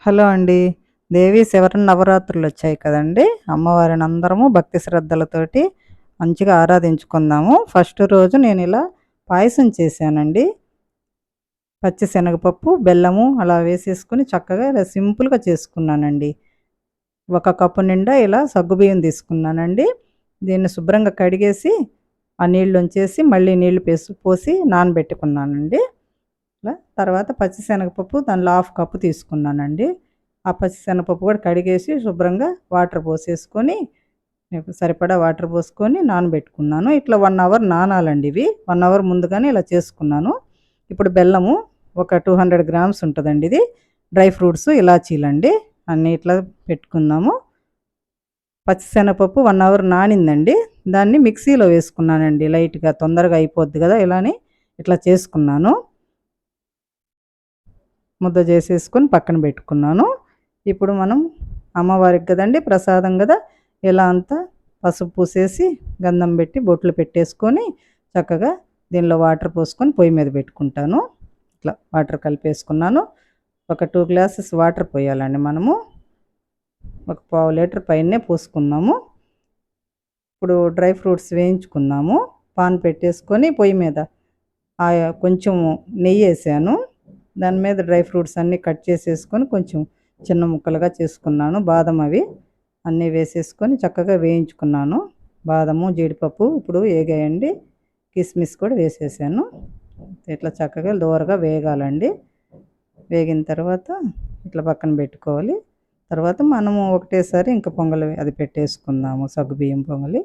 Hello అండి. దేవి శరన్నవరాత్రులు వచ్చాయి కదండీ! అమ్మవారిని అందరము భక్తి శ్రద్ధలతోటి మంచిగా ఆరాధించుకుందాము. ఫస్ట్ రోజు నేనిలా పాయసం చేశానండి. పచ్చి శనగపప్పు, బెల్లము అలా వేసేసుకొని చక్కగా ఇలా సింపుల్‌గా చేసుకున్నానండి. ఒక కప్పు నిండా ఇలా సగ్గుబియ్యం తీసుకున్నానండి. దీన్ని శుభ్రంగా కడిగేసి, ఆ నీళ్లొంచేసి మళ్ళీ నీళ్లు పోసి నానబెట్టుకున్నానండి. తర్వాత పచ్చి శనగపప్పు దానిలో హాఫ్ కప్పు తీసుకున్నానండి. ఆ పచ్చి శనగపప్పు కూడా కడిగేసి శుభ్రంగా వాటర్ పోసేసుకొని, సరిపడా వాటర్ పోసుకొని నానబెట్టుకున్నాను. ఇట్లా 1 అవర్ నానాలండి ఇవి. 1 అవర్ ముందుగానే ఇలా చేసుకున్నాను. ఇప్పుడు బెల్లము ఒక 200 గ్రామ్స్ ఉంటదండి ఇది. డ్రై ఫ్రూట్స్, ఇలాచీలండి అన్నీ ఇట్లా పెట్టుకుందాము. పచ్చి శనగపప్పు 1 అవర్ నానిందండి. దాన్ని మిక్సీలో వేసుకున్నానండి లైట్‌గా, తొందరగా అయిపోద్ది కదా! ఇట్లా చేసుకున్నాను. ముద్ద చేసేసుకొని పక్కన పెట్టుకున్నాను. ఇప్పుడు మనం అమ్మవారికి కదండీ ప్రసాదం కదా! ఇలా అంతా పసుపు పూసేసి, గంధం పెట్టి, బొట్లు పెట్టేసుకొని చక్కగా దీనిలో వాటర్ పోసుకొని పొయ్యి మీద పెట్టుకుంటాను. ఇట్లా వాటర్ కలిపేసుకున్నాను. ఒక 2 గ్లాసెస్ వాటర్ పోయాలండి మనము. ఒక పావు లీటర్ పైనే పోసుకుందాము. ఇప్పుడు డ్రై ఫ్రూట్స్ వేయించుకుందాము. పాన్ పెట్టేసుకొని పొయ్యి మీద కొంచెం నెయ్యేసాను. దాని మీద డ్రై ఫ్రూట్స్ అన్నీ కట్ చేసేసుకొని కొంచెం చిన్న ముక్కలుగా చేసుకున్నాను. బాదం అవి అన్నీ వేసేసుకొని చక్కగా వేయించుకున్నాను. బాదము, జీడిపప్పు ఇప్పుడు ఏగాయండి. కిస్మిస్ కూడా వేసేసాను. ఇట్లా చక్కగా దోరగా వేగాలండి. వేగిన తర్వాత ఇట్లా పక్కన పెట్టుకోవాలి. తర్వాత మనము ఒకటేసారి ఇంకా పొంగలి అది పెట్టేసుకుందాము, సగ్గుబియ్యం పొంగలి.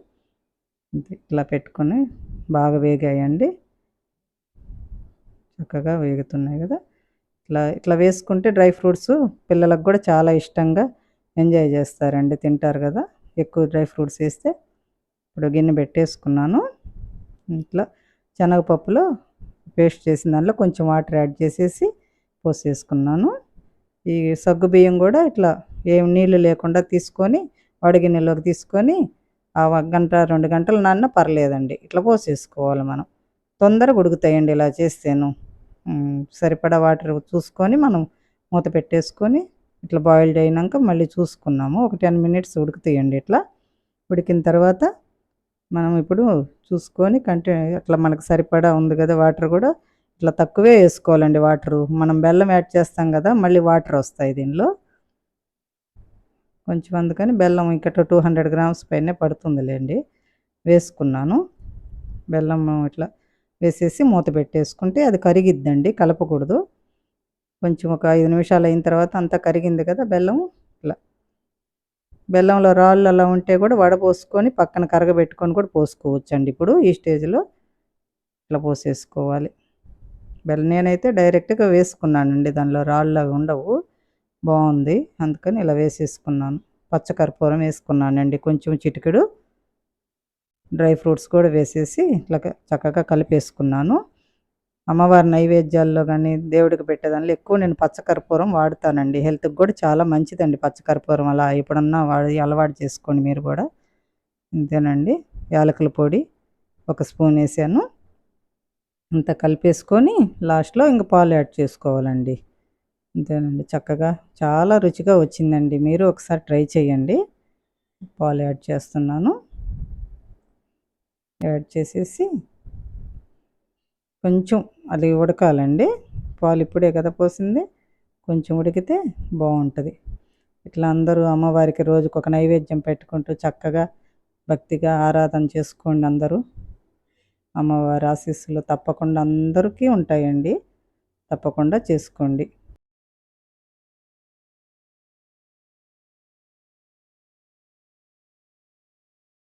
ఇట్లా పెట్టుకొని బాగా వేగాయండి. చక్కగా వేగుతున్నాయి కదా! ఇట్లా వేసుకుంటే డ్రై ఫ్రూట్స్ పిల్లలకు కూడా చాలా ఇష్టంగా ఎంజాయ్ చేస్తారండి, తింటారు కదా! ఎక్కువ డ్రై ఫ్రూట్స్ వేస్తే. ఇప్పుడు గిన్నె పెట్టేసుకున్నాను. ఇట్లా శనగపప్పులో పేస్ట్ చేసిన దాంట్లో కొంచెం వాటర్ యాడ్ చేసేసి పోసేసుకున్నాను. ఈ సగ్గుబియ్యం కూడా ఇట్లా ఏం నీళ్లు లేకుండా తీసుకొని వడగిన్నెలోకి తీసుకొని గంట 2 గంటలు నానినా పర్లేదండి. ఇట్లా పోసేసుకోవాలి మనం. తొందరగా ఉడుకుతాయండి ఇలా చేస్తేను. సరిపడా వాటర్ చూసుకొని మనం మూత పెట్టేసుకొని ఇట్లా బాయిల్డ్ అయినాక మళ్ళీ చూసుకున్నాము. ఒక 10 మినిట్స్ ఉడుకుతాయండి ఇట్లా. ఉడికిన తర్వాత మనం ఇప్పుడు చూసుకొని అట్లా మనకు సరిపడా ఉంది కదా వాటర్ కూడా ఇట్లా తక్కువే వేసుకోవాలండి వాటరు. మనం బెల్లం యాడ్ చేస్తాం కదా, మళ్ళీ వాటర్ వస్తాయి దీనిలో. కొంచెం అందుకని బెల్లం ఇంకా 200 గ్రామ్స్ పైనే పడుతుందిలేండి. వేసుకున్నాను. బెల్లం ఇట్లా వేసేసి మూత పెట్టేసుకుంటే అది కరిగిద్దండి, కలపకూడదు. కొంచెం ఒక 5 నిమిషాలు అయిన తర్వాత అంతా కరిగింది కదా బెల్లం. ఇట్లా బెల్లంలో రాళ్ళు అలా ఉంటే కూడా వడపోసుకొని పక్కన కరగబెట్టుకొని కూడా పోసుకోవచ్చండి. ఇప్పుడు ఈ స్టేజ్‌లో ఇట్లా పోసేసుకోవాలి. నేనైతే డైరెక్ట్‌గా వేసుకున్నానండి. దానిలో రాళ్ళు అవి ఉండవు. బావుంది. అందుకని ఇలా వేసేసుకున్నాను. పచ్చకర్పూరం వేసుకున్నానండి కొంచెం చిటికెడు. డ్రై ఫ్రూట్స్ కూడా వేసేసి ఇట్లా చక్కగా కలిపేసుకున్నాను. అమ్మవారి నైవేద్యాల్లో గానీ, దేవుడికి పెట్టేదానిలో ఎక్కువ నేను పచ్చకర్పూరం వాడతానండి. హెల్త్‌కి కూడా చాలా మంచిదండి పచ్చకర్పూరం. అలా ఎప్పుడన్నా అలవాటు చేసుకోండి మీరు కూడా. ఇంతేనండి. యాలకుల పొడి ఒక స్పూన్ ఏసాను. అంతా కలిపేసుకొని లాస్ట్‌లో ఇంక పాలు యాడ్ చేసుకోవాలండి. అంతేనండి. చక్కగా చాలా రుచిగా వచ్చిందండి. మీరు ఒకసారి ట్రై చేయండి. పాలు యాడ్ చేస్తున్నాను. యాడ్ చేసేసి కొంచెం అది ఉడకాలండి. పాలు ఇప్పుడే కదా పోసింది. కొంచెం ఉడికితే బావుంటది. ఇట్లా అందరూ అమ్మవారికి రోజుకొక నైవేద్యం పెట్టుకుంటూ చక్కగా భక్తిగా ఆరాధన చేసుకోండి అందరూ. అమ్మవారి ఆశీస్సులు తప్పకుండా అందరికీ ఉంటాయండి. తప్పకుండా చేసుకోండి.